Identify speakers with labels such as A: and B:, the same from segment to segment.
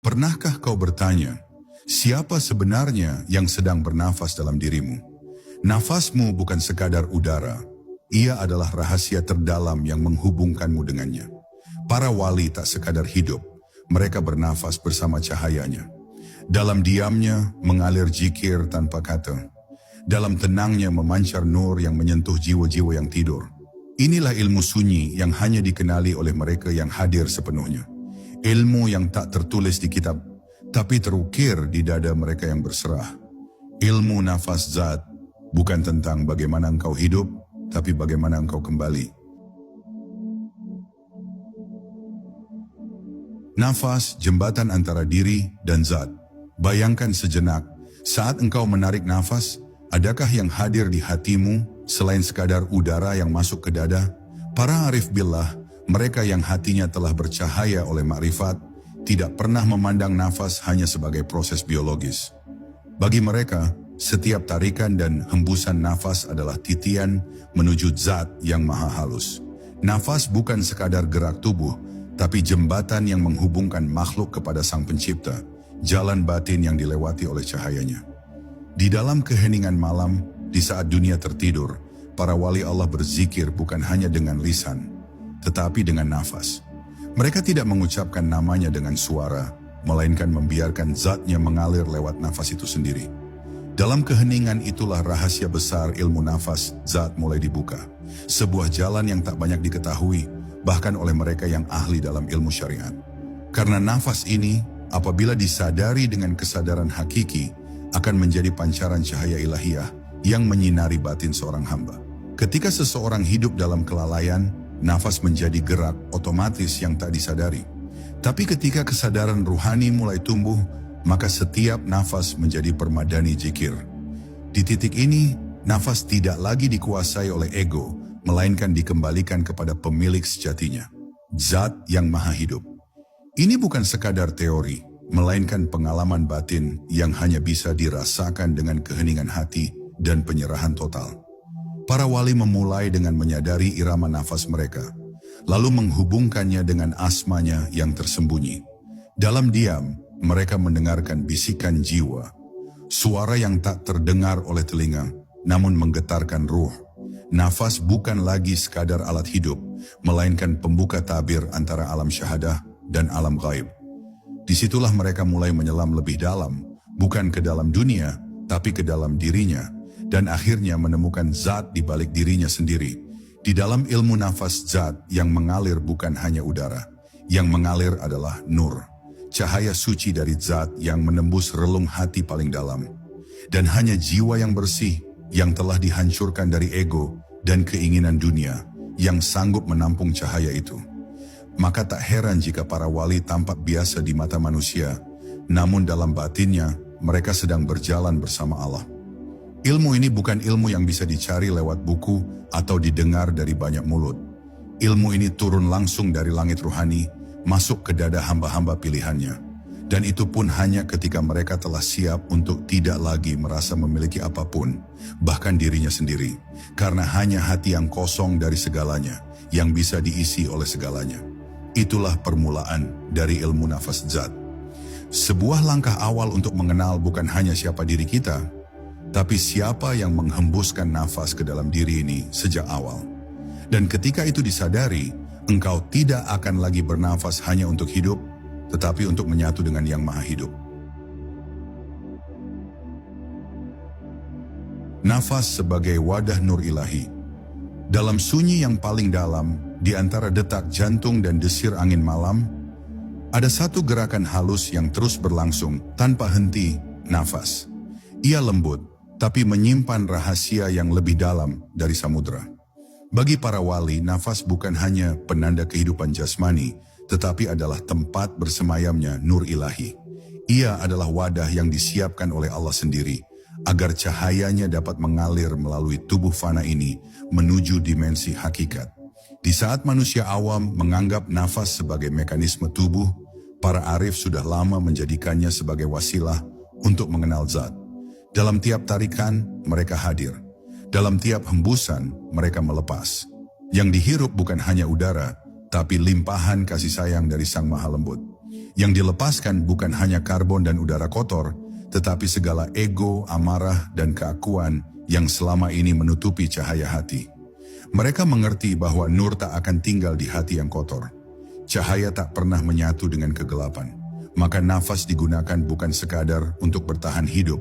A: Pernahkah kau bertanya, siapa sebenarnya yang sedang bernafas dalam dirimu? Nafasmu bukan sekadar udara, ia adalah rahasia terdalam yang menghubungkanmu dengannya. Para wali tak sekadar hidup, mereka bernafas bersama cahayanya. Dalam diamnya mengalir zikir tanpa kata. Dalam tenangnya memancar nur yang menyentuh jiwa-jiwa yang tidur. Inilah ilmu sunyi yang hanya dikenali oleh mereka yang hadir sepenuhnya. Ilmu yang tak tertulis di kitab, tapi terukir di dada mereka yang berserah. Ilmu nafas zat bukan tentang bagaimana engkau hidup, tapi bagaimana engkau kembali. Nafas, jembatan antara diri dan zat. Bayangkan sejenak, saat engkau menarik nafas, adakah yang hadir di hatimu selain sekadar udara yang masuk ke dada? Para arif billah, mereka yang hatinya telah bercahaya oleh makrifat, tidak pernah memandang nafas hanya sebagai proses biologis. Bagi mereka, setiap tarikan dan hembusan nafas adalah titian menuju zat yang maha halus. Nafas bukan sekadar gerak tubuh, tapi jembatan yang menghubungkan makhluk kepada Sang Pencipta, jalan batin yang dilewati oleh cahayanya. Di dalam keheningan malam, di saat dunia tertidur, para wali Allah berzikir bukan hanya dengan lisan, tetapi dengan nafas. Mereka tidak mengucapkan namanya dengan suara, melainkan membiarkan zatnya mengalir lewat nafas itu sendiri. Dalam keheningan itulah rahasia besar ilmu nafas zat mulai dibuka. Sebuah jalan yang tak banyak diketahui, bahkan oleh mereka yang ahli dalam ilmu syariat. Karena nafas ini, apabila disadari dengan kesadaran hakiki, akan menjadi pancaran cahaya ilahiyah yang menyinari batin seorang hamba. Ketika seseorang hidup dalam kelalaian, nafas menjadi gerak otomatis yang tak disadari. Tapi ketika kesadaran ruhani mulai tumbuh, maka setiap nafas menjadi permadani zikir. Di titik ini, nafas tidak lagi dikuasai oleh ego, melainkan dikembalikan kepada pemilik sejatinya, zat yang maha hidup. Ini bukan sekadar teori, melainkan pengalaman batin yang hanya bisa dirasakan dengan keheningan hati dan penyerahan total. Para wali memulai dengan menyadari irama nafas mereka, lalu menghubungkannya dengan asmanya yang tersembunyi. Dalam diam, mereka mendengarkan bisikan jiwa, suara yang tak terdengar oleh telinga, namun menggetarkan ruh. Nafas bukan lagi sekadar alat hidup, melainkan pembuka tabir antara alam syahadah dan alam gaib. Disitulah mereka mulai menyelam lebih dalam, bukan ke dalam dunia, tapi ke dalam dirinya, dan akhirnya menemukan zat di balik dirinya sendiri. Di dalam ilmu nafas, zat yang mengalir bukan hanya udara, yang mengalir adalah nur, cahaya suci dari zat yang menembus relung hati paling dalam. Dan hanya jiwa yang bersih, yang telah dihancurkan dari ego dan keinginan dunia, yang sanggup menampung cahaya itu. Maka tak heran jika para wali tampak biasa di mata manusia, namun dalam batinnya mereka sedang berjalan bersama Allah. Ilmu ini bukan ilmu yang bisa dicari lewat buku atau didengar dari banyak mulut. Ilmu ini turun langsung dari langit ruhani, masuk ke dada hamba-hamba pilihannya. Dan itu pun hanya ketika mereka telah siap untuk tidak lagi merasa memiliki apapun, bahkan dirinya sendiri. Karena hanya hati yang kosong dari segalanya, yang bisa diisi oleh segalanya. Itulah permulaan dari ilmu nafas zat. Sebuah langkah awal untuk mengenal bukan hanya siapa diri kita, tapi siapa yang menghembuskan nafas ke dalam diri ini sejak awal. Dan ketika itu disadari, engkau tidak akan lagi bernafas hanya untuk hidup, tetapi untuk menyatu dengan yang maha hidup. Nafas sebagai wadah nur ilahi. Dalam sunyi yang paling dalam, di antara detak jantung dan desir angin malam, ada satu gerakan halus yang terus berlangsung tanpa henti, nafas. Ia lembut, tapi menyimpan rahasia yang lebih dalam dari samudera. Bagi para wali, nafas bukan hanya penanda kehidupan jasmani, tetapi adalah tempat bersemayamnya nur ilahi. Ia adalah wadah yang disiapkan oleh Allah sendiri, agar cahayanya dapat mengalir melalui tubuh fana ini menuju dimensi hakikat. Di saat manusia awam menganggap nafas sebagai mekanisme tubuh, para arif sudah lama menjadikannya sebagai wasilah untuk mengenal zat. Dalam tiap tarikan, mereka hadir. Dalam tiap hembusan, mereka melepas. Yang dihirup bukan hanya udara, tapi limpahan kasih sayang dari Sang Maha Lembut. Yang dilepaskan bukan hanya karbon dan udara kotor, tetapi segala ego, amarah, dan keakuan yang selama ini menutupi cahaya hati. Mereka mengerti bahwa nur tak akan tinggal di hati yang kotor. Cahaya tak pernah menyatu dengan kegelapan. Maka nafas digunakan bukan sekadar untuk bertahan hidup,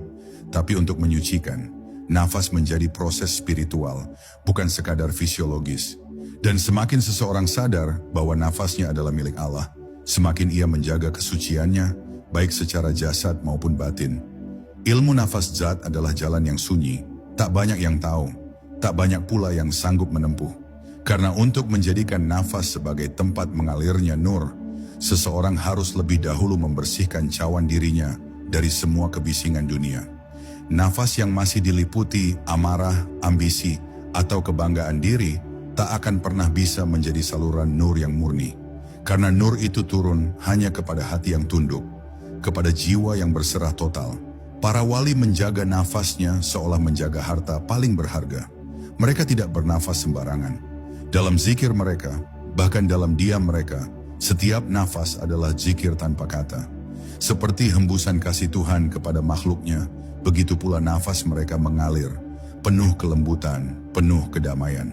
A: tapi untuk menyucikan. Nafas menjadi proses spiritual, bukan sekadar fisiologis. Dan semakin seseorang sadar bahwa nafasnya adalah milik Allah, semakin ia menjaga kesuciannya, baik secara jasad maupun batin. Ilmu nafas zat adalah jalan yang sunyi, tak banyak yang tahu, tak banyak pula yang sanggup menempuh. Karena untuk menjadikan nafas sebagai tempat mengalirnya nur, seseorang harus lebih dahulu membersihkan cawan dirinya dari semua kebisingan dunia. Nafas yang masih diliputi amarah, ambisi, atau kebanggaan diri tak akan pernah bisa menjadi saluran nur yang murni. Karena nur itu turun hanya kepada hati yang tunduk, kepada jiwa yang berserah total. Para wali menjaga nafasnya seolah menjaga harta paling berharga. Mereka tidak bernafas sembarangan. Dalam zikir mereka, bahkan dalam diam mereka, setiap nafas adalah zikir tanpa kata. Seperti hembusan kasih Tuhan kepada makhluknya, begitu pula nafas mereka mengalir, penuh kelembutan, penuh kedamaian.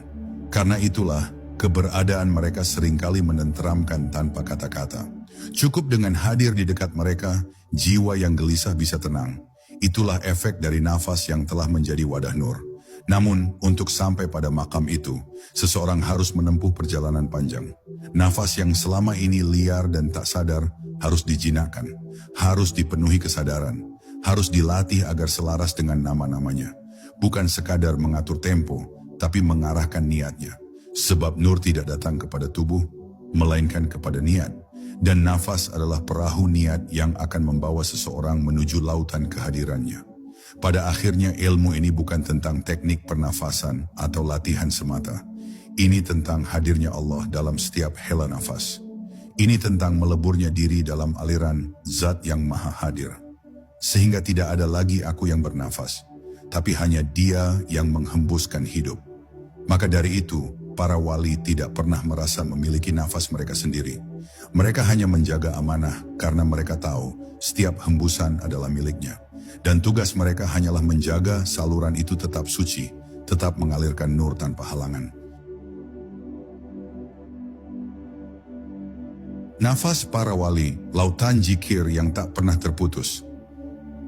A: Karena itulah, keberadaan mereka seringkali menenteramkan tanpa kata-kata. Cukup dengan hadir di dekat mereka, jiwa yang gelisah bisa tenang. Itulah efek dari nafas yang telah menjadi wadah nur. Namun, untuk sampai pada makam itu, seseorang harus menempuh perjalanan panjang. Nafas yang selama ini liar dan tak sadar harus dijinakkan, harus dipenuhi kesadaran, harus dilatih agar selaras dengan nama-namanya. Bukan sekadar mengatur tempo, tapi mengarahkan niatnya. Sebab nur tidak datang kepada tubuh, melainkan kepada niat. Dan nafas adalah perahu niat yang akan membawa seseorang menuju lautan kehadirannya. Pada akhirnya ilmu ini bukan tentang teknik pernafasan atau latihan semata. Ini tentang hadirnya Allah dalam setiap hela nafas. Ini tentang meleburnya diri dalam aliran zat yang maha hadir. Sehingga tidak ada lagi aku yang bernafas, tapi hanya Dia yang menghembuskan hidup. Maka dari itu, para wali tidak pernah merasa memiliki nafas mereka sendiri. Mereka hanya menjaga amanah karena mereka tahu setiap hembusan adalah miliknya. Dan tugas mereka hanyalah menjaga saluran itu tetap suci, tetap mengalirkan nur tanpa halangan. Nafas para wali, lautan zikir yang tak pernah terputus.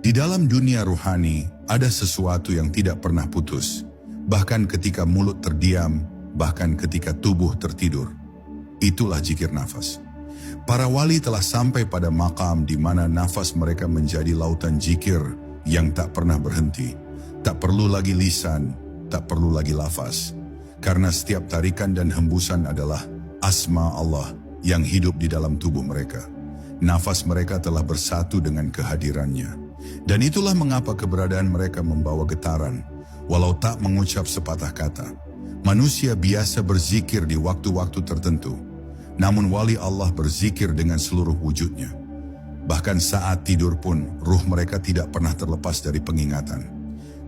A: Di dalam dunia ruhani, ada sesuatu yang tidak pernah putus. Bahkan ketika mulut terdiam, bahkan ketika tubuh tertidur. Itulah zikir nafas. Para wali telah sampai pada makam di mana nafas mereka menjadi lautan zikir yang tak pernah berhenti. Tak perlu lagi lisan, tak perlu lagi lafaz. Karena setiap tarikan dan hembusan adalah asma Allah yang hidup di dalam tubuh mereka. Nafas mereka telah bersatu dengan kehadirannya. Dan itulah mengapa keberadaan mereka membawa getaran, walau tak mengucap sepatah kata. Manusia biasa berzikir di waktu-waktu tertentu, namun wali Allah berzikir dengan seluruh wujudnya. Bahkan saat tidur pun, ruh mereka tidak pernah terlepas dari pengingatan.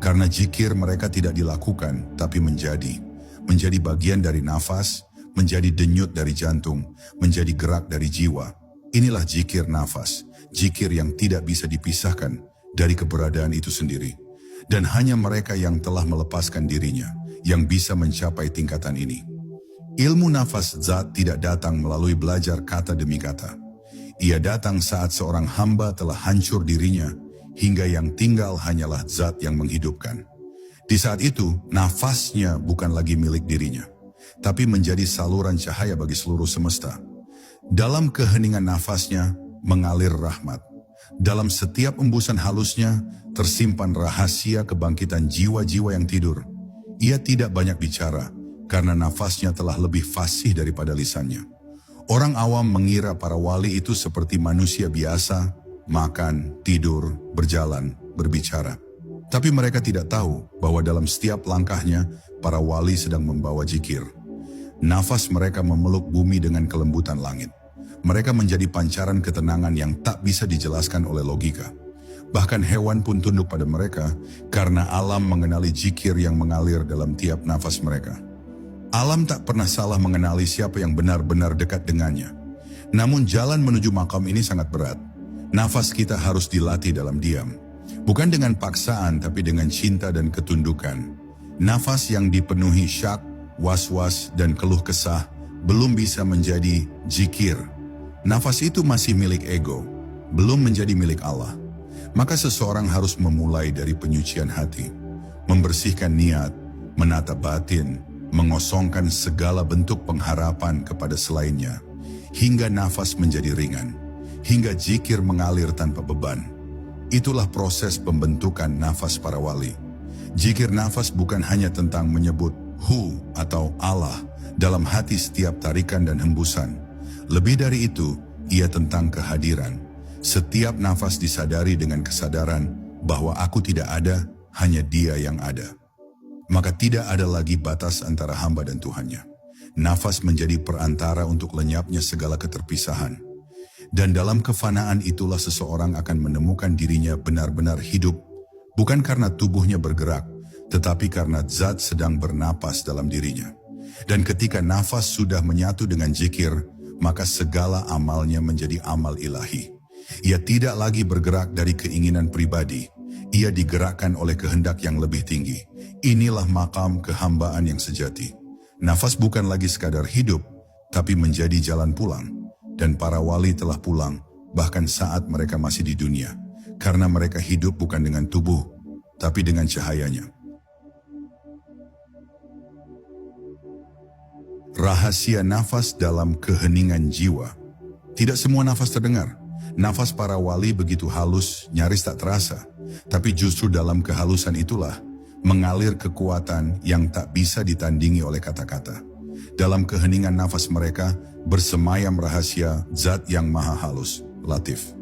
A: Karena zikir mereka tidak dilakukan, tapi menjadi bagian dari nafas, menjadi denyut dari jantung, menjadi gerak dari jiwa. Inilah zikir nafas, zikir yang tidak bisa dipisahkan dari keberadaan itu sendiri. Dan hanya mereka yang telah melepaskan dirinya, yang bisa mencapai tingkatan ini. Ilmu nafas zat tidak datang melalui belajar kata demi kata. Ia datang saat seorang hamba telah hancur dirinya, hingga yang tinggal hanyalah zat yang menghidupkan. Di saat itu, nafasnya bukan lagi milik dirinya, tapi menjadi saluran cahaya bagi seluruh semesta. Dalam keheningan nafasnya, mengalir rahmat. Dalam setiap embusan halusnya, tersimpan rahasia kebangkitan jiwa-jiwa yang tidur. Ia tidak banyak bicara, karena nafasnya telah lebih fasih daripada lisannya. Orang awam mengira para wali itu seperti manusia biasa, makan, tidur, berjalan, berbicara. Tapi mereka tidak tahu bahwa dalam setiap langkahnya, para wali sedang membawa zikir. Nafas mereka memeluk bumi dengan kelembutan langit. Mereka menjadi pancaran ketenangan yang tak bisa dijelaskan oleh logika. Bahkan hewan pun tunduk pada mereka, karena alam mengenali zikir yang mengalir dalam tiap nafas mereka. Alam tak pernah salah mengenali siapa yang benar-benar dekat dengannya. Namun jalan menuju makam ini sangat berat. Nafas kita harus dilatih dalam diam. Bukan dengan paksaan, tapi dengan cinta dan ketundukan. Nafas yang dipenuhi syak, was-was, dan keluh kesah belum bisa menjadi zikir. Nafas itu masih milik ego, belum menjadi milik Allah. Maka seseorang harus memulai dari penyucian hati, membersihkan niat, menata batin, mengosongkan segala bentuk pengharapan kepada selainnya, hingga nafas menjadi ringan, hingga zikir mengalir tanpa beban. Itulah proses pembentukan nafas para wali. Zikir nafas bukan hanya tentang menyebut Hu atau Allah dalam hati setiap tarikan dan hembusan. Lebih dari itu, ia tentang kehadiran. Setiap nafas disadari dengan kesadaran bahwa aku tidak ada, hanya Dia yang ada. Maka tidak ada lagi batas antara hamba dan Tuhannya. Nafas menjadi perantara untuk lenyapnya segala keterpisahan. Dan dalam kefanaan itulah seseorang akan menemukan dirinya benar-benar hidup, bukan karena tubuhnya bergerak, tetapi karena zat sedang bernapas dalam dirinya. Dan ketika nafas sudah menyatu dengan zikir, maka segala amalnya menjadi amal ilahi. Ia tidak lagi bergerak dari keinginan pribadi, ia digerakkan oleh kehendak yang lebih tinggi. Inilah makam kehambaan yang sejati. Nafas bukan lagi sekadar hidup, tapi menjadi jalan pulang. Dan para wali telah pulang, bahkan saat mereka masih di dunia. Karena mereka hidup bukan dengan tubuh, tapi dengan cahayanya. Rahasia nafas dalam keheningan jiwa. Tidak semua nafas terdengar. Nafas para wali begitu halus, nyaris tak terasa. Tapi justru dalam kehalusan itulah mengalir kekuatan yang tak bisa ditandingi oleh kata-kata. Dalam keheningan nafas mereka bersemayam rahasia zat yang maha halus, latif.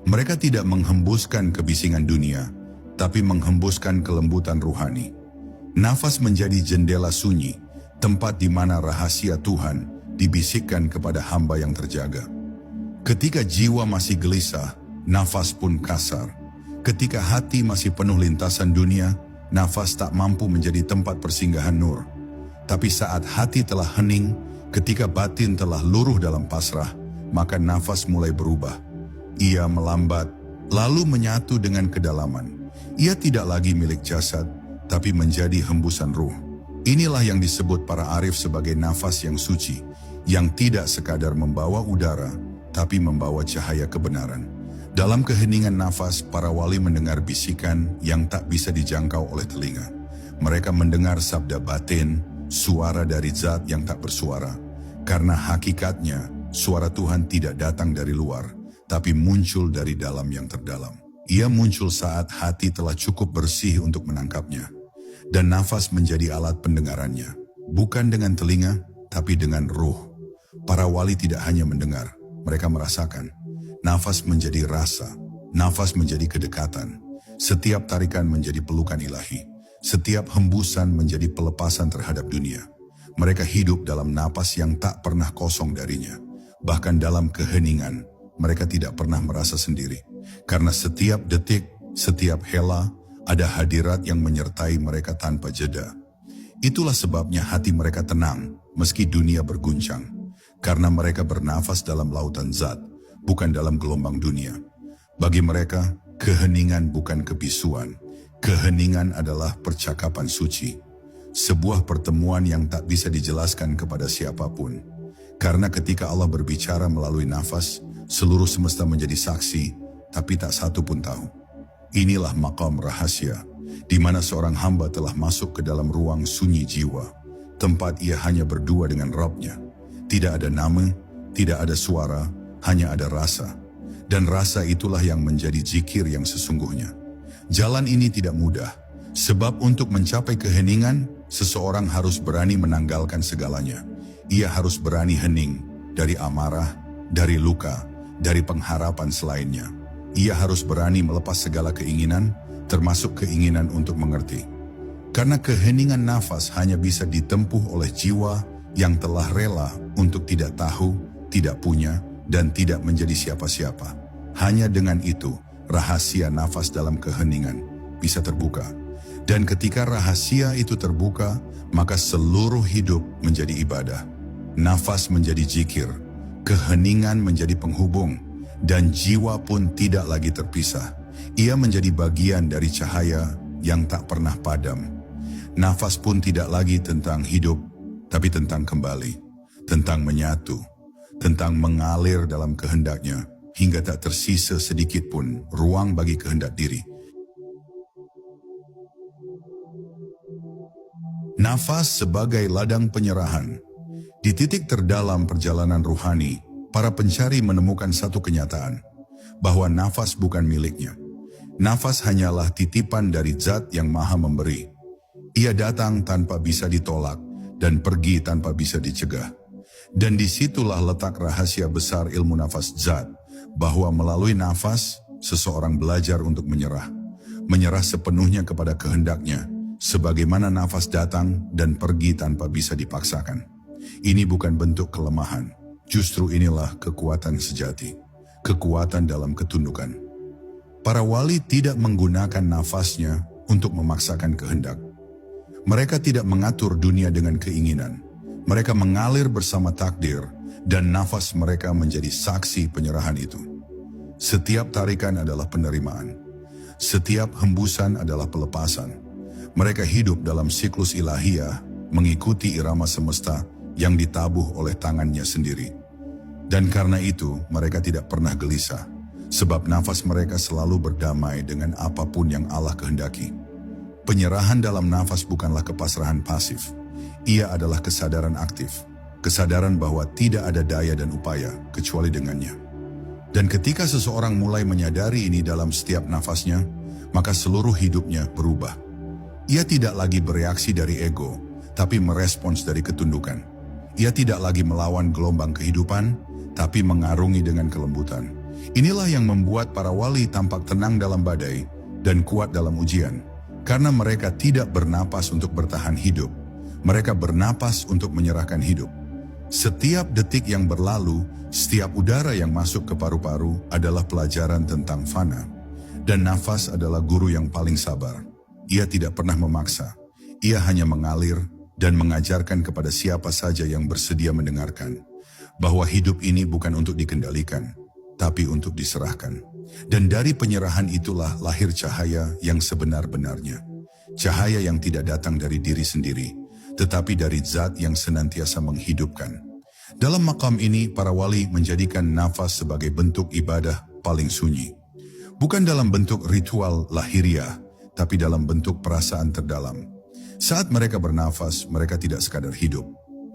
A: Mereka tidak menghembuskan kebisingan dunia, tapi menghembuskan kelembutan ruhani. Nafas menjadi jendela sunyi, tempat di mana rahasia Tuhan dibisikkan kepada hamba yang terjaga. Ketika jiwa masih gelisah, nafas pun kasar. Ketika hati masih penuh lintasan dunia, nafas tak mampu menjadi tempat persinggahan nur. Tapi saat hati telah hening, ketika batin telah luruh dalam pasrah, maka nafas mulai berubah. Ia melambat, lalu menyatu dengan kedalaman. Ia tidak lagi milik jasad, tapi menjadi hembusan ruh. Inilah yang disebut para arif sebagai nafas yang suci, yang tidak sekadar membawa udara, tapi membawa cahaya kebenaran. Dalam keheningan nafas, para wali mendengar bisikan yang tak bisa dijangkau oleh telinga. Mereka mendengar sabda batin, suara dari zat yang tak bersuara. Karena hakikatnya, suara Tuhan tidak datang dari luar, tapi muncul dari dalam yang terdalam. Ia muncul saat hati telah cukup bersih untuk menangkapnya. Dan nafas menjadi alat pendengarannya. Bukan dengan telinga, tapi dengan ruh. Para wali tidak hanya mendengar, mereka merasakan. Nafas menjadi rasa, nafas menjadi kedekatan. Setiap tarikan menjadi pelukan ilahi. Setiap hembusan menjadi pelepasan terhadap dunia. Mereka hidup dalam napas yang tak pernah kosong darinya. Bahkan dalam keheningan, mereka tidak pernah merasa sendiri. Karena setiap detik, setiap hela, ada hadirat yang menyertai mereka tanpa jeda. Itulah sebabnya hati mereka tenang, meski dunia berguncang. Karena mereka bernafas dalam lautan zat, bukan dalam gelombang dunia. Bagi mereka, keheningan bukan kebisuan. Keheningan adalah percakapan suci, sebuah pertemuan yang tak bisa dijelaskan kepada siapapun. Karena ketika Allah berbicara melalui nafas, seluruh semesta menjadi saksi, tapi tak satu pun tahu. Inilah maqam rahasia, di mana seorang hamba telah masuk ke dalam ruang sunyi jiwa, tempat ia hanya berdua dengan Rabb-Nya. Tidak ada nama, tidak ada suara, hanya ada rasa. Dan rasa itulah yang menjadi zikir yang sesungguhnya. Jalan ini tidak mudah, sebab untuk mencapai keheningan, seseorang harus berani menanggalkan segalanya. Ia harus berani hening dari amarah, dari luka, dari pengharapan selainnya. Ia harus berani melepas segala keinginan, termasuk keinginan untuk mengerti. Karena keheningan nafas hanya bisa ditempuh oleh jiwa yang telah rela untuk tidak tahu, tidak punya, dan tidak menjadi siapa-siapa. Hanya dengan itu, rahasia nafas dalam keheningan bisa terbuka. Dan ketika rahasia itu terbuka, maka seluruh hidup menjadi ibadah. Nafas menjadi zikir, Keheningan menjadi penghubung, dan jiwa pun tidak lagi terpisah. Ia menjadi bagian dari cahaya yang tak pernah padam. Nafas pun tidak lagi tentang hidup, tapi tentang kembali, tentang menyatu, tentang mengalir dalam kehendaknya, hingga tak tersisa sedikit pun ruang bagi kehendak diri. Nafas sebagai ladang penyerahan. Di titik terdalam perjalanan ruhani, para pencari menemukan satu kenyataan, bahwa nafas bukan miliknya. Nafas hanyalah titipan dari Zat yang Maha Memberi. Ia datang tanpa bisa ditolak dan pergi tanpa bisa dicegah. Dan disitulah letak rahasia besar ilmu nafas Zat, bahwa melalui nafas, seseorang belajar untuk menyerah. Menyerah sepenuhnya kepada kehendaknya, sebagaimana nafas datang dan pergi tanpa bisa dipaksakan. Ini bukan bentuk kelemahan, justru inilah kekuatan sejati, kekuatan dalam ketundukan. Para wali tidak menggunakan nafasnya untuk memaksakan kehendak. Mereka tidak mengatur dunia dengan keinginan. Mereka mengalir bersama takdir, dan nafas mereka menjadi saksi penyerahan itu. Setiap tarikan adalah penerimaan. Setiap hembusan adalah pelepasan. Mereka hidup dalam siklus ilahiyah, mengikuti irama semesta yang ditabuh oleh tangannya sendiri. Dan karena itu, mereka tidak pernah gelisah, sebab nafas mereka selalu berdamai dengan apapun yang Allah kehendaki. Penyerahan dalam nafas bukanlah kepasrahan pasif. Ia adalah kesadaran aktif, kesadaran bahwa tidak ada daya dan upaya kecuali dengannya. Dan ketika seseorang mulai menyadari ini dalam setiap nafasnya, maka seluruh hidupnya berubah. Ia tidak lagi bereaksi dari ego, tapi merespons dari ketundukan. Ia tidak lagi melawan gelombang kehidupan, tapi mengarungi dengan kelembutan. Inilah yang membuat para wali tampak tenang dalam badai dan kuat dalam ujian. Karena mereka tidak bernapas untuk bertahan hidup. Mereka bernapas untuk menyerahkan hidup. Setiap detik yang berlalu, setiap udara yang masuk ke paru-paru adalah pelajaran tentang fana. Dan nafas adalah guru yang paling sabar. Ia tidak pernah memaksa. Ia hanya mengalir dan mengajarkan kepada siapa saja yang bersedia mendengarkan, bahwa hidup ini bukan untuk dikendalikan, tapi untuk diserahkan. Dan dari penyerahan itulah lahir cahaya yang sebenar-benarnya. Cahaya yang tidak datang dari diri sendiri, tetapi dari Zat yang senantiasa menghidupkan. Dalam makam ini, para wali menjadikan nafas sebagai bentuk ibadah paling sunyi. Bukan dalam bentuk ritual lahiriah, tapi dalam bentuk perasaan terdalam. Saat mereka bernafas, mereka tidak sekadar hidup.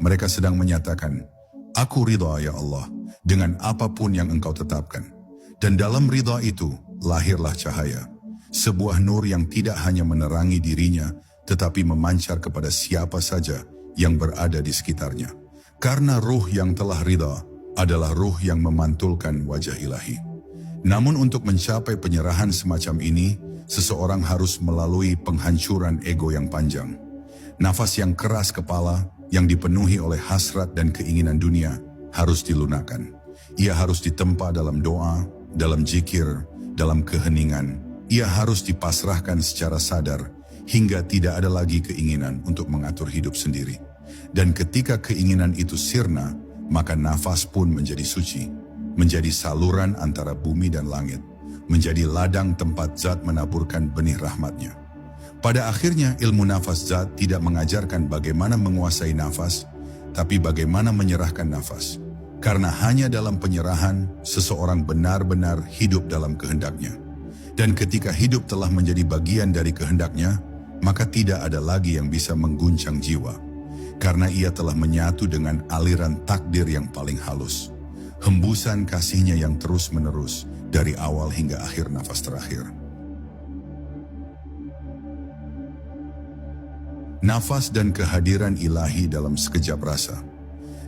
A: Mereka sedang menyatakan, "Aku ridha ya Allah, dengan apapun yang Engkau tetapkan." Dan dalam ridha itu, lahirlah cahaya. Sebuah nur yang tidak hanya menerangi dirinya, tetapi memancar kepada siapa saja yang berada di sekitarnya. Karena ruh yang telah ridha adalah ruh yang memantulkan wajah ilahi. Namun untuk mencapai penyerahan semacam ini, seseorang harus melalui penghancuran ego yang panjang. Nafas yang keras kepala, yang dipenuhi oleh hasrat dan keinginan dunia, harus dilunakkan. Ia harus ditempa dalam doa, dalam zikir, dalam keheningan. Ia harus dipasrahkan secara sadar, hingga tidak ada lagi keinginan untuk mengatur hidup sendiri. Dan ketika keinginan itu sirna, maka nafas pun menjadi suci, menjadi saluran antara bumi dan langit, menjadi ladang tempat Zat menaburkan benih rahmatnya. Pada akhirnya ilmu nafas Zat tidak mengajarkan bagaimana menguasai nafas, tapi bagaimana menyerahkan nafas. Karena hanya dalam penyerahan, seseorang benar-benar hidup dalam kehendaknya. Dan ketika hidup telah menjadi bagian dari kehendaknya, maka tidak ada lagi yang bisa mengguncang jiwa. Karena ia telah menyatu dengan aliran takdir yang paling halus. Hembusan kasihnya yang terus-menerus, dari awal hingga akhir nafas terakhir. Nafas dan kehadiran ilahi dalam sekejap rasa.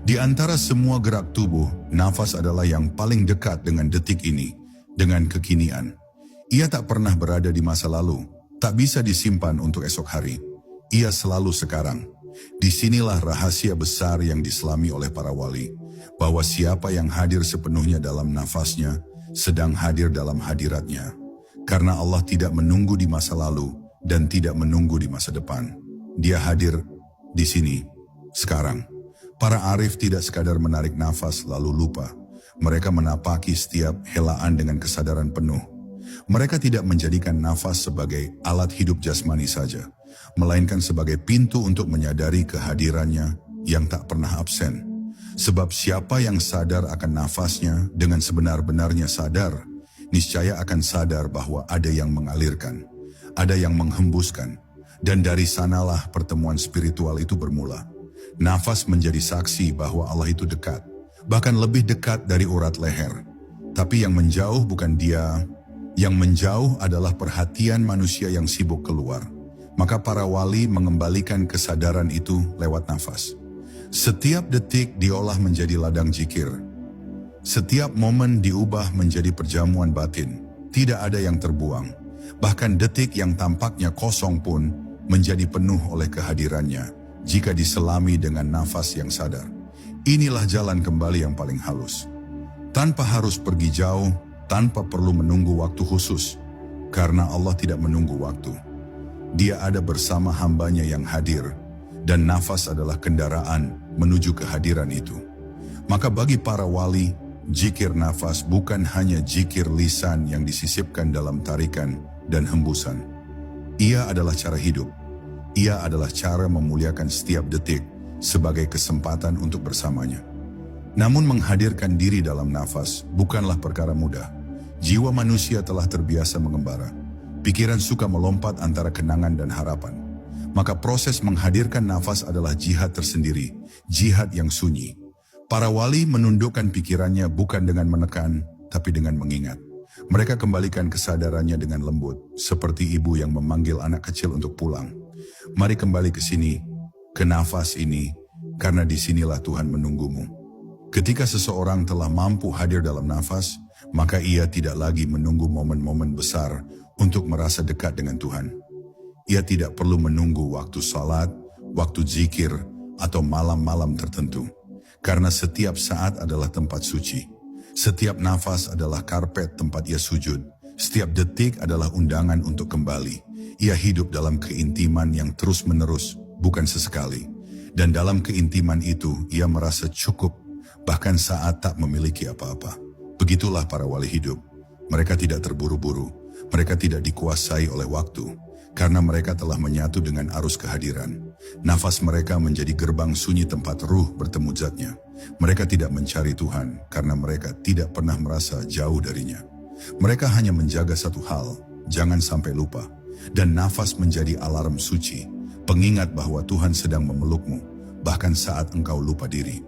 A: Di antara semua gerak tubuh, nafas adalah yang paling dekat dengan detik ini, dengan kekinian. Ia tak pernah berada di masa lalu, tak bisa disimpan untuk esok hari. Ia selalu sekarang. Disinilah rahasia besar yang diselami oleh para wali, bahwa siapa yang hadir sepenuhnya dalam nafasnya, sedang hadir dalam hadiratnya. Karena Allah tidak menunggu di masa lalu dan tidak menunggu di masa depan. Dia hadir di sini, sekarang. Para arif tidak sekadar menarik nafas lalu lupa. Mereka menapaki setiap helaan dengan kesadaran penuh. Mereka tidak menjadikan nafas sebagai alat hidup jasmani saja, melainkan sebagai pintu untuk menyadari kehadirannya yang tak pernah absen. Sebab siapa yang sadar akan nafasnya dengan sebenar-benarnya sadar, niscaya akan sadar bahwa ada yang mengalirkan, ada yang menghembuskan, dan dari sanalah pertemuan spiritual itu bermula. Nafas menjadi saksi bahwa Allah itu dekat, bahkan lebih dekat dari urat leher. Tapi yang menjauh bukan dia, yang menjauh adalah perhatian manusia yang sibuk keluar. Maka para wali mengembalikan kesadaran itu lewat nafas. Setiap detik diolah menjadi ladang zikir. Setiap momen diubah menjadi perjamuan batin. Tidak ada yang terbuang. Bahkan detik yang tampaknya kosong pun menjadi penuh oleh kehadirannya jika diselami dengan nafas yang sadar. Inilah jalan kembali yang paling halus. Tanpa harus pergi jauh, tanpa perlu menunggu waktu khusus. Karena Allah tidak menunggu waktu. Dia ada bersama hambanya yang hadir. Dan nafas adalah kendaraan menuju kehadiran itu. Maka bagi para wali, zikir nafas bukan hanya zikir lisan yang disisipkan dalam tarikan dan hembusan. Ia adalah cara hidup. Ia adalah cara memuliakan setiap detik sebagai kesempatan untuk bersamanya. Namun menghadirkan diri dalam nafas bukanlah perkara mudah. Jiwa manusia telah terbiasa mengembara. Pikiran suka melompat antara kenangan dan harapan. Maka proses menghadirkan nafas adalah jihad tersendiri, jihad yang sunyi. Para wali menundukkan pikirannya bukan dengan menekan, tapi dengan mengingat. Mereka kembalikan kesadarannya dengan lembut, seperti ibu yang memanggil anak kecil untuk pulang. Mari kembali ke sini, ke nafas ini, karena disinilah Tuhan menunggumu. Ketika seseorang telah mampu hadir dalam nafas, maka ia tidak lagi menunggu momen-momen besar untuk merasa dekat dengan Tuhan. Ia tidak perlu menunggu waktu salat, waktu zikir, atau malam-malam tertentu. Karena setiap saat adalah tempat suci. Setiap nafas adalah karpet tempat ia sujud. Setiap detik adalah undangan untuk kembali. Ia hidup dalam keintiman yang terus-menerus, bukan sesekali. Dan dalam keintiman itu, ia merasa cukup, bahkan saat tak memiliki apa-apa. Begitulah para wali hidup. Mereka tidak terburu-buru. Mereka tidak dikuasai oleh waktu. Karena mereka telah menyatu dengan arus kehadiran. Nafas mereka menjadi gerbang sunyi tempat ruh bertemu zatnya. Mereka tidak mencari Tuhan karena mereka tidak pernah merasa jauh darinya. Mereka hanya menjaga satu hal, jangan sampai lupa. Dan nafas menjadi alarm suci, pengingat bahwa Tuhan sedang memelukmu, bahkan saat engkau lupa diri.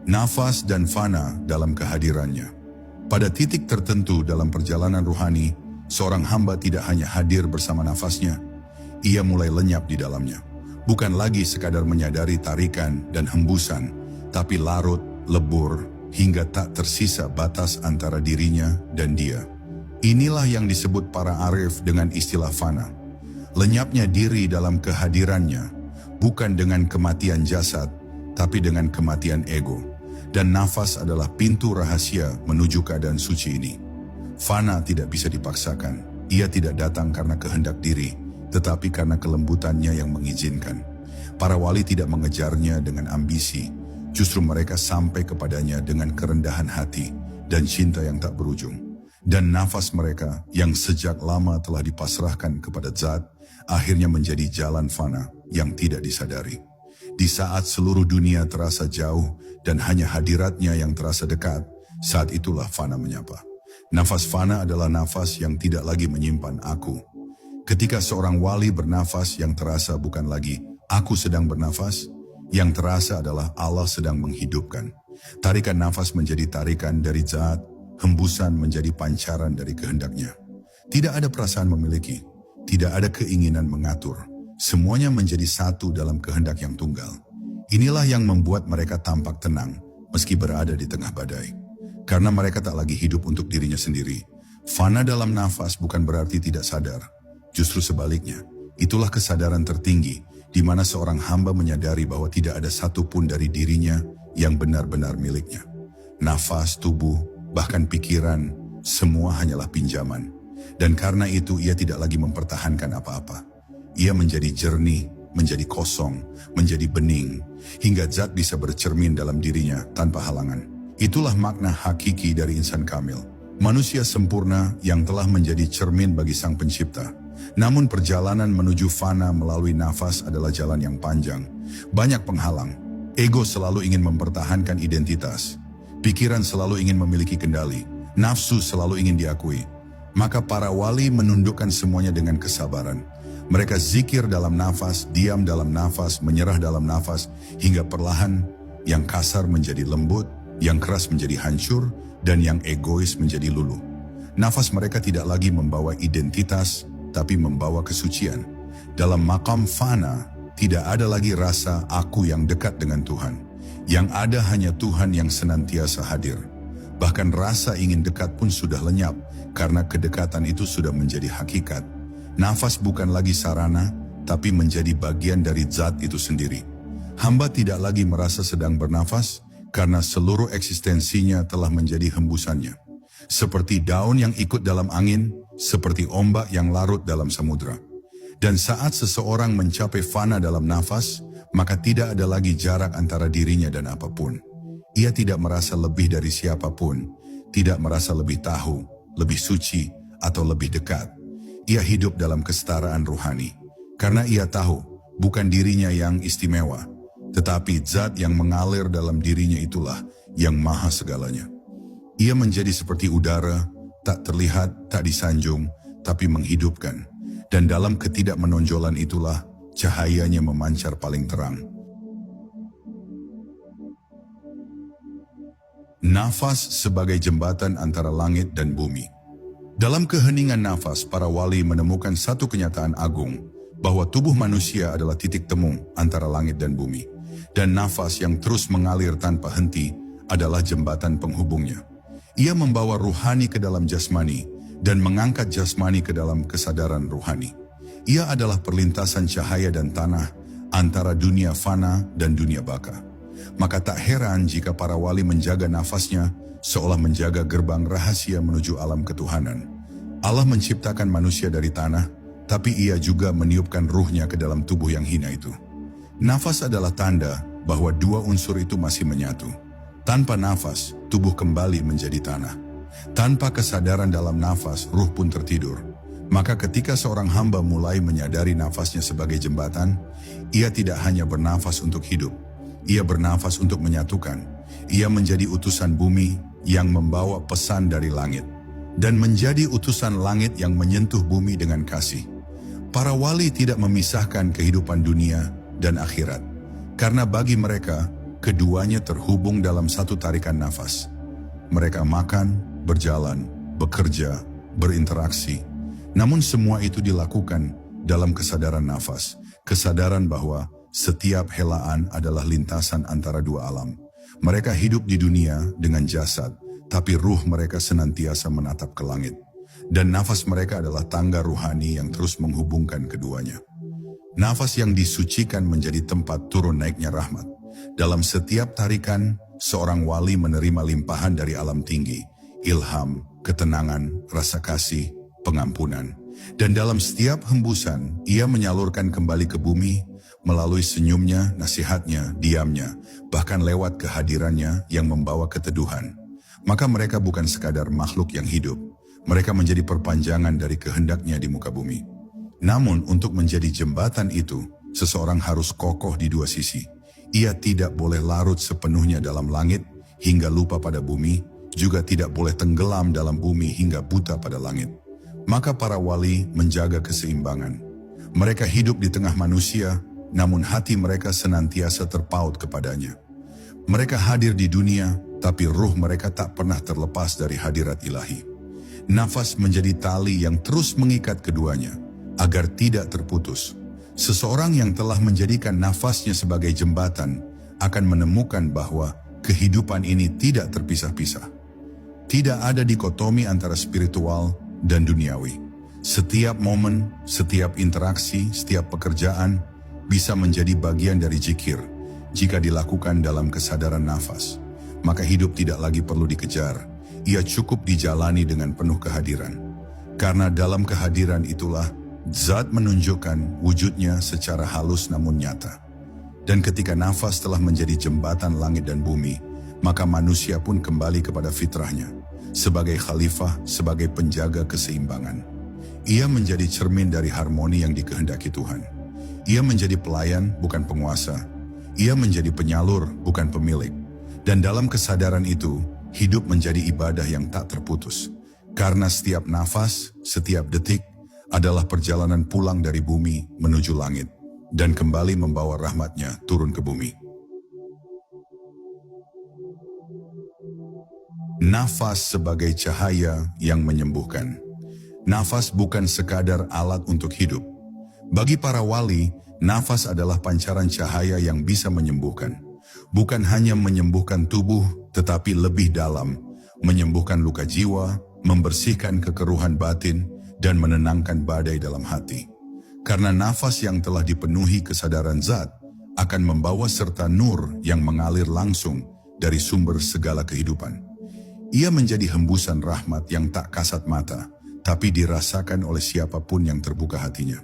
A: Nafas dan fana dalam kehadirannya. Pada titik tertentu dalam perjalanan ruhani, seorang hamba tidak hanya hadir bersama nafasnya, ia mulai lenyap di dalamnya. Bukan lagi sekadar menyadari tarikan dan hembusan, tapi larut, lebur, hingga tak tersisa batas antara dirinya dan dia. Inilah yang disebut para arif dengan istilah fana. Lenyapnya diri dalam kehadirannya, bukan dengan kematian jasad, tapi dengan kematian ego. Dan nafas adalah pintu rahasia menuju keadaan suci ini. Fana tidak bisa dipaksakan. Ia tidak datang karena kehendak diri, tetapi karena kelembutannya yang mengizinkan. Para wali tidak mengejarnya dengan ambisi, justru mereka sampai kepadanya dengan kerendahan hati dan cinta yang tak berujung. Dan nafas mereka yang sejak lama telah dipasrahkan kepada zat, akhirnya menjadi jalan fana yang tidak disadari. Di saat seluruh dunia terasa jauh dan hanya hadiratnya yang terasa dekat, saat itulah fana menyapa. Nafas fana adalah nafas yang tidak lagi menyimpan aku. Ketika seorang wali bernafas, yang terasa bukan lagi aku sedang bernafas, yang terasa adalah Allah sedang menghidupkan. Tarikan nafas menjadi tarikan dari zat, hembusan menjadi pancaran dari kehendaknya. Tidak ada perasaan memiliki, tidak ada keinginan mengatur. Semuanya menjadi satu dalam kehendak yang tunggal. Inilah yang membuat mereka tampak tenang meski berada di tengah badai. Karena mereka tak lagi hidup untuk dirinya sendiri. Fana dalam nafas bukan berarti tidak sadar. Justru sebaliknya, itulah kesadaran tertinggi di mana seorang hamba menyadari bahwa tidak ada satupun dari dirinya yang benar-benar miliknya. Nafas, tubuh, bahkan pikiran, semua hanyalah pinjaman. Dan karena itu ia tidak lagi mempertahankan apa-apa. Ia menjadi jernih, menjadi kosong, menjadi bening, hingga zat bisa bercermin dalam dirinya tanpa halangan. Itulah makna hakiki dari insan kamil. Manusia sempurna yang telah menjadi cermin bagi Sang Pencipta. Namun perjalanan menuju fana melalui nafas adalah jalan yang panjang. Banyak penghalang. Ego selalu ingin mempertahankan identitas. Pikiran selalu ingin memiliki kendali. Nafsu selalu ingin diakui. Maka para wali menundukkan semuanya dengan kesabaran. Mereka zikir dalam nafas, diam dalam nafas, menyerah dalam nafas, hingga perlahan yang kasar menjadi lembut, yang keras menjadi hancur, dan yang egois menjadi luluh. Nafas mereka tidak lagi membawa identitas, tapi membawa kesucian. Dalam makam fana, tidak ada lagi rasa aku yang dekat dengan Tuhan. Yang ada hanya Tuhan yang senantiasa hadir. Bahkan rasa ingin dekat pun sudah lenyap, karena kedekatan itu sudah menjadi hakikat. Nafas bukan lagi sarana, tapi menjadi bagian dari zat itu sendiri. Hamba tidak lagi merasa sedang bernafas, karena seluruh eksistensinya telah menjadi hembusannya. Seperti daun yang ikut dalam angin, seperti ombak yang larut dalam samudra. Dan saat seseorang mencapai fana dalam nafas, maka tidak ada lagi jarak antara dirinya dan apapun. Ia tidak merasa lebih dari siapapun, tidak merasa lebih tahu, lebih suci, atau lebih dekat. Ia hidup dalam kesetaraan rohani, karena ia tahu bukan dirinya yang istimewa, tetapi zat yang mengalir dalam dirinya itulah yang maha segalanya. Ia menjadi seperti udara, tak terlihat, tak disanjung, tapi menghidupkan. Dan dalam ketidakmenonjolan itulah cahayanya memancar paling terang. Nafas sebagai jembatan antara langit dan bumi. Dalam keheningan nafas, para wali menemukan satu kenyataan agung, bahwa tubuh manusia adalah titik temu antara langit dan bumi. Dan nafas yang terus mengalir tanpa henti adalah jembatan penghubungnya. Ia membawa ruhani ke dalam jasmani, dan mengangkat jasmani ke dalam kesadaran ruhani. Ia adalah perlintasan cahaya dan tanah antara dunia fana dan dunia baka. Maka tak heran jika para wali menjaga nafasnya seolah menjaga gerbang rahasia menuju alam ketuhanan. Allah menciptakan manusia dari tanah, tapi ia juga meniupkan ruhnya ke dalam tubuh yang hina itu. Nafas adalah tanda bahwa dua unsur itu masih menyatu. Tanpa nafas, tubuh kembali menjadi tanah. Tanpa kesadaran dalam nafas, ruh pun tertidur. Maka ketika seorang hamba mulai menyadari nafasnya sebagai jembatan, ia tidak hanya bernafas untuk hidup, ia bernafas untuk menyatukan. Ia menjadi utusan bumi yang membawa pesan dari langit, dan menjadi utusan langit yang menyentuh bumi dengan kasih. Para wali tidak memisahkan kehidupan dunia dan akhirat, karena bagi mereka, keduanya terhubung dalam satu tarikan nafas. Mereka makan, berjalan, bekerja, berinteraksi. Namun semua itu dilakukan dalam kesadaran nafas, kesadaran bahwa setiap helaan adalah lintasan antara dua alam. Mereka hidup di dunia dengan jasad, tapi ruh mereka senantiasa menatap ke langit. Dan nafas mereka adalah tangga ruhani yang terus menghubungkan keduanya. Nafas yang disucikan menjadi tempat turun naiknya rahmat. Dalam setiap tarikan, seorang wali menerima limpahan dari alam tinggi, ilham, ketenangan, rasa kasih, pengampunan. Dan dalam setiap hembusan, ia menyalurkan kembali ke bumi, melalui senyumnya, nasihatnya, diamnya, bahkan lewat kehadirannya yang membawa keteduhan. Maka mereka bukan sekadar makhluk yang hidup, mereka menjadi perpanjangan dari kehendaknya di muka bumi. Namun untuk menjadi jembatan itu, seseorang harus kokoh di dua sisi. Ia tidak boleh larut sepenuhnya dalam langit hingga lupa pada bumi, juga tidak boleh tenggelam dalam bumi hingga buta pada langit. Maka para wali menjaga keseimbangan. Mereka hidup di tengah manusia, namun hati mereka senantiasa terpaut kepadanya. Mereka hadir di dunia, tapi ruh mereka tak pernah terlepas dari hadirat ilahi. Nafas menjadi tali yang terus mengikat keduanya, agar tidak terputus. Seseorang yang telah menjadikan nafasnya sebagai jembatan, akan menemukan bahwa kehidupan ini tidak terpisah-pisah. Tidak ada dikotomi antara spiritual dan duniawi. Setiap momen, setiap interaksi, setiap pekerjaan bisa menjadi bagian dari zikir jika dilakukan dalam kesadaran nafas. Maka hidup tidak lagi perlu dikejar, ia cukup dijalani dengan penuh kehadiran. Karena dalam kehadiran itulah Zat menunjukkan wujudnya secara halus namun nyata. Dan ketika nafas telah menjadi jembatan langit dan bumi, maka manusia pun kembali kepada fitrahnya, sebagai khalifah, sebagai penjaga keseimbangan. Ia menjadi cermin dari harmoni yang dikehendaki Tuhan. Ia menjadi pelayan, bukan penguasa. Ia menjadi penyalur, bukan pemilik. Dan dalam kesadaran itu, hidup menjadi ibadah yang tak terputus. Karena setiap nafas, setiap detik, adalah perjalanan pulang dari bumi menuju langit, dan kembali membawa rahmatnya turun ke bumi. Nafas sebagai cahaya yang menyembuhkan. Nafas bukan sekadar alat untuk hidup. Bagi para wali, nafas adalah pancaran cahaya yang bisa menyembuhkan. Bukan hanya menyembuhkan tubuh, tetapi lebih dalam, menyembuhkan luka jiwa, membersihkan kekeruhan batin, dan menenangkan badai dalam hati. Karena nafas yang telah dipenuhi kesadaran zat akan membawa serta nur yang mengalir langsung dari sumber segala kehidupan. Ia menjadi hembusan rahmat yang tak kasat mata, tapi dirasakan oleh siapapun yang terbuka hatinya.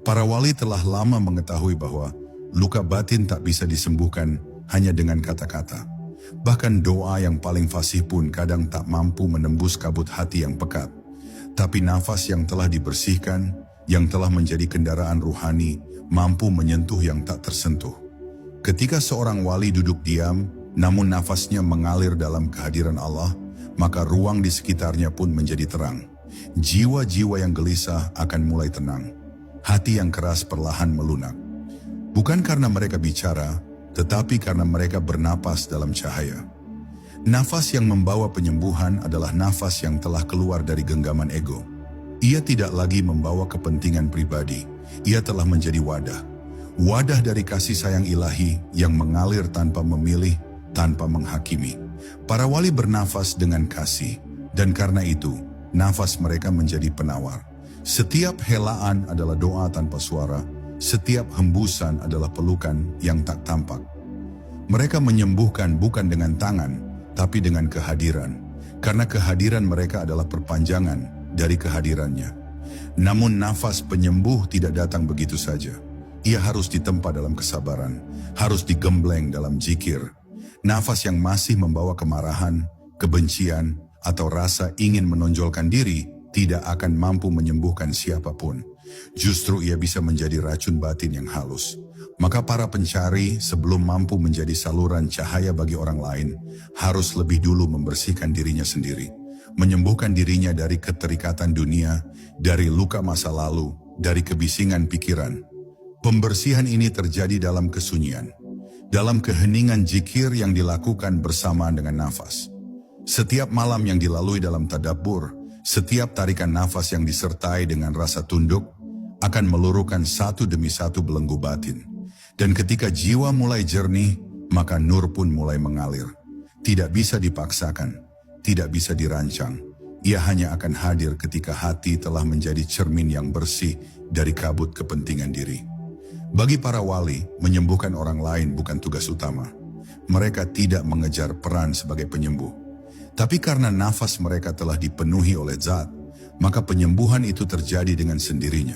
A: Para wali telah lama mengetahui bahwa luka batin tak bisa disembuhkan hanya dengan kata-kata. Bahkan doa yang paling fasih pun kadang tak mampu menembus kabut hati yang pekat. Tapi nafas yang telah dibersihkan, yang telah menjadi kendaraan ruhani, mampu menyentuh yang tak tersentuh. Ketika seorang wali duduk diam, namun nafasnya mengalir dalam kehadiran Allah, maka ruang di sekitarnya pun menjadi terang. Jiwa-jiwa yang gelisah akan mulai tenang. Hati yang keras perlahan melunak. Bukan karena mereka bicara, tetapi karena mereka bernapas dalam cahaya. Nafas yang membawa penyembuhan adalah nafas yang telah keluar dari genggaman ego. Ia tidak lagi membawa kepentingan pribadi. Ia telah menjadi wadah. Wadah dari kasih sayang ilahi yang mengalir tanpa memilih, tanpa menghakimi. Para wali bernafas dengan kasih, dan karena itu, nafas mereka menjadi penawar. Setiap helaan adalah doa tanpa suara, setiap hembusan adalah pelukan yang tak tampak. Mereka menyembuhkan bukan dengan tangan, tapi dengan kehadiran, karena kehadiran mereka adalah perpanjangan dari kehadirannya. Namun nafas penyembuh tidak datang begitu saja. Ia harus ditempa dalam kesabaran, harus digembleng dalam zikir. Nafas yang masih membawa kemarahan, kebencian, atau rasa ingin menonjolkan diri tidak akan mampu menyembuhkan siapapun. Justru ia bisa menjadi racun batin yang halus. Maka para pencari sebelum mampu menjadi saluran cahaya bagi orang lain, harus lebih dulu membersihkan dirinya sendiri. Menyembuhkan dirinya dari keterikatan dunia, dari luka masa lalu, dari kebisingan pikiran. Pembersihan ini terjadi dalam kesunyian, dalam keheningan zikir yang dilakukan bersamaan dengan nafas. Setiap malam yang dilalui dalam tadabbur, setiap tarikan nafas yang disertai dengan rasa tunduk, akan meluruhkan satu demi satu belenggu batin. Dan ketika jiwa mulai jernih, maka nur pun mulai mengalir. Tidak bisa dipaksakan, tidak bisa dirancang. Ia hanya akan hadir ketika hati telah menjadi cermin yang bersih dari kabut kepentingan diri. Bagi para wali, menyembuhkan orang lain bukan tugas utama. Mereka tidak mengejar peran sebagai penyembuh. Tapi karena nafas mereka telah dipenuhi oleh zat, maka penyembuhan itu terjadi dengan sendirinya.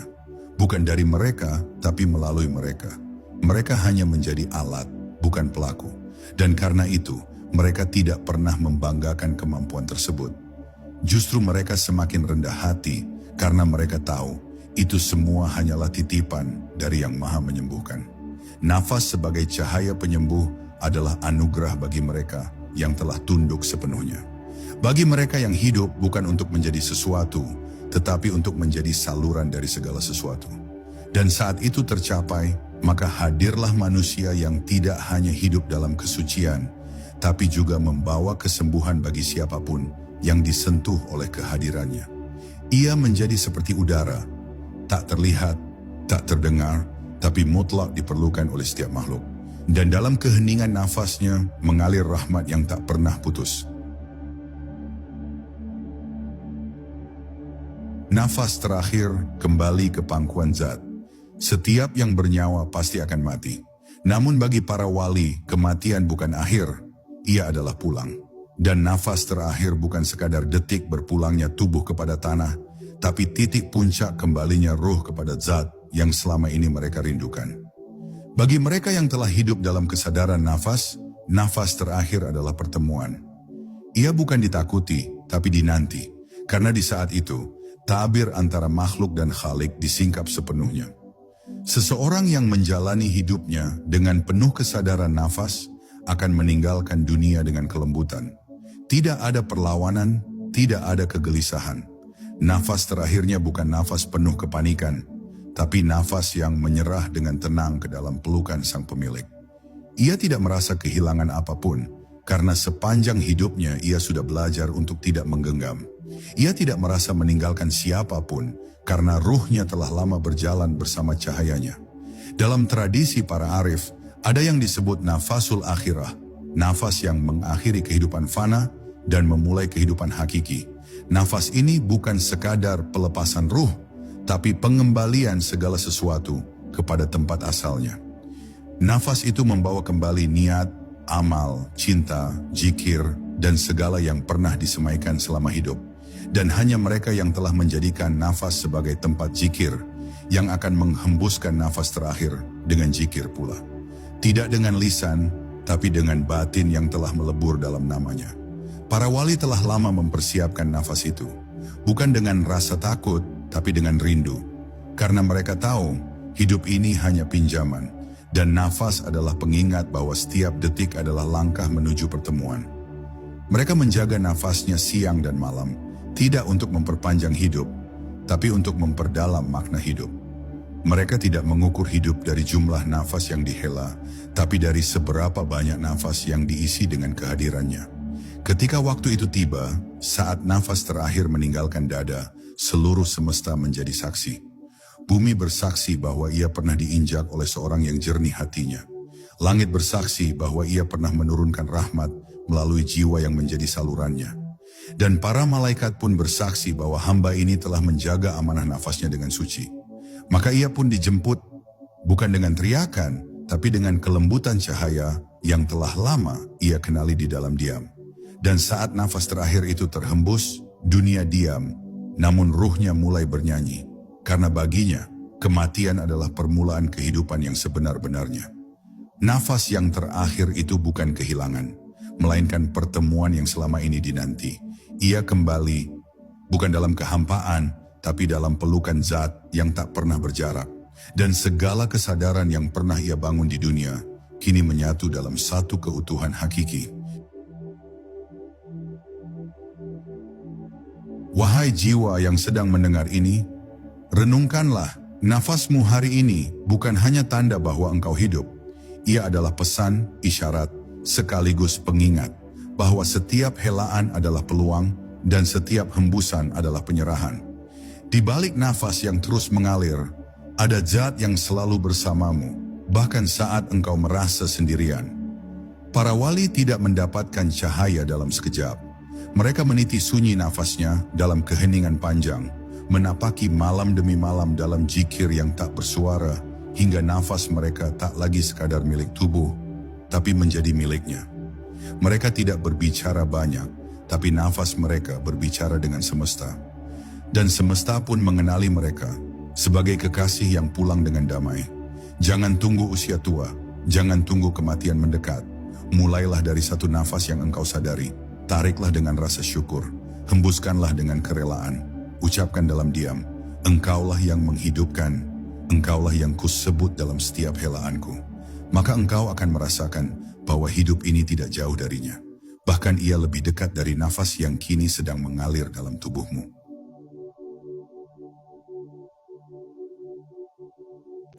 A: Bukan dari mereka, tapi melalui mereka. Mereka hanya menjadi alat, bukan pelaku. Dan karena itu, mereka tidak pernah membanggakan kemampuan tersebut. Justru mereka semakin rendah hati karena mereka tahu itu semua hanyalah titipan dari Yang Maha Menyembuhkan. Nafas sebagai cahaya penyembuh adalah anugerah bagi mereka yang telah tunduk sepenuhnya. Bagi mereka yang hidup bukan untuk menjadi sesuatu, tetapi untuk menjadi saluran dari segala sesuatu. Dan saat itu tercapai, maka hadirlah manusia yang tidak hanya hidup dalam kesucian, tapi juga membawa kesembuhan bagi siapapun yang disentuh oleh kehadirannya. Ia menjadi seperti udara, tak terlihat, tak terdengar, tapi mutlak diperlukan oleh setiap makhluk. Dan dalam keheningan nafasnya mengalir rahmat yang tak pernah putus. Nafas terakhir kembali ke pangkuan zat. Setiap yang bernyawa pasti akan mati. Namun bagi para wali, kematian bukan akhir, ia adalah pulang. Dan nafas terakhir bukan sekadar detik berpulangnya tubuh kepada tanah, tapi titik puncak kembalinya ruh kepada zat yang selama ini mereka rindukan. Bagi mereka yang telah hidup dalam kesadaran nafas, nafas terakhir adalah pertemuan. Ia bukan ditakuti, tapi dinanti, karena di saat itu, tabir antara makhluk dan Khalik disingkap sepenuhnya. Seseorang yang menjalani hidupnya dengan penuh kesadaran nafas akan meninggalkan dunia dengan kelembutan. Tidak ada perlawanan, tidak ada kegelisahan. Nafas terakhirnya bukan nafas penuh kepanikan, tapi nafas yang menyerah dengan tenang ke dalam pelukan sang pemilik. Ia tidak merasa kehilangan apapun, karena sepanjang hidupnya ia sudah belajar untuk tidak menggenggam. Ia tidak merasa meninggalkan siapapun, karena ruhnya telah lama berjalan bersama cahayanya. Dalam tradisi para arif, ada yang disebut nafasul akhirah, nafas yang mengakhiri kehidupan fana dan memulai kehidupan hakiki. Nafas ini bukan sekadar pelepasan ruh, tapi pengembalian segala sesuatu kepada tempat asalnya. Nafas itu membawa kembali niat, amal, cinta, zikir, dan segala yang pernah disemaikan selama hidup. Dan hanya mereka yang telah menjadikan nafas sebagai tempat zikir, yang akan menghembuskan nafas terakhir dengan zikir pula. Tidak dengan lisan, tapi dengan batin yang telah melebur dalam namanya. Para wali telah lama mempersiapkan nafas itu, bukan dengan rasa takut, tapi dengan rindu. Karena mereka tahu, hidup ini hanya pinjaman, dan nafas adalah pengingat bahwa setiap detik adalah langkah menuju pertemuan. Mereka menjaga nafasnya siang dan malam, tidak untuk memperpanjang hidup, tapi untuk memperdalam makna hidup. Mereka tidak mengukur hidup dari jumlah nafas yang dihela, tapi dari seberapa banyak nafas yang diisi dengan kehadirannya. Ketika waktu itu tiba, saat nafas terakhir meninggalkan dada, seluruh semesta menjadi saksi. Bumi bersaksi bahwa ia pernah diinjak oleh seorang yang jernih hatinya. Langit bersaksi bahwa ia pernah menurunkan rahmat melalui jiwa yang menjadi salurannya. Dan para malaikat pun bersaksi bahwa hamba ini telah menjaga amanah nafasnya dengan suci. Maka ia pun dijemput, bukan dengan teriakan, tapi dengan kelembutan cahaya yang telah lama ia kenali di dalam diam. Dan saat nafas terakhir itu terhembus, dunia diam, namun ruhnya mulai bernyanyi. Karena baginya, kematian adalah permulaan kehidupan yang sebenar-benarnya. Nafas yang terakhir itu bukan kehilangan, melainkan pertemuan yang selama ini dinanti. Ia kembali, bukan dalam kehampaan, tapi dalam pelukan zat yang tak pernah berjarak. Dan segala kesadaran yang pernah ia bangun di dunia, kini menyatu dalam satu keutuhan hakiki. Wahai jiwa yang sedang mendengar ini, renungkanlah, nafasmu hari ini bukan hanya tanda bahwa engkau hidup. Ia adalah pesan, isyarat, sekaligus pengingat bahwa setiap helaan adalah peluang dan setiap hembusan adalah penyerahan. Di balik nafas yang terus mengalir, ada zat yang selalu bersamamu, bahkan saat engkau merasa sendirian. Para wali tidak mendapatkan cahaya dalam sekejap. Mereka meniti sunyi nafasnya dalam keheningan panjang, menapaki malam demi malam dalam zikir yang tak bersuara, hingga nafas mereka tak lagi sekadar milik tubuh, tapi menjadi miliknya. Mereka tidak berbicara banyak, tapi nafas mereka berbicara dengan semesta. Dan semesta pun mengenali mereka sebagai kekasih yang pulang dengan damai. Jangan tunggu usia tua, jangan tunggu kematian mendekat. Mulailah dari satu nafas yang engkau sadari. Tariklah dengan rasa syukur, hembuskanlah dengan kerelaan. Ucapkan dalam diam, engkaulah yang menghidupkan, engkaulah yang kusebut dalam setiap helaanku. Maka engkau akan merasakan bahwa hidup ini tidak jauh darinya. Bahkan ia lebih dekat dari nafas yang kini sedang mengalir dalam tubuhmu.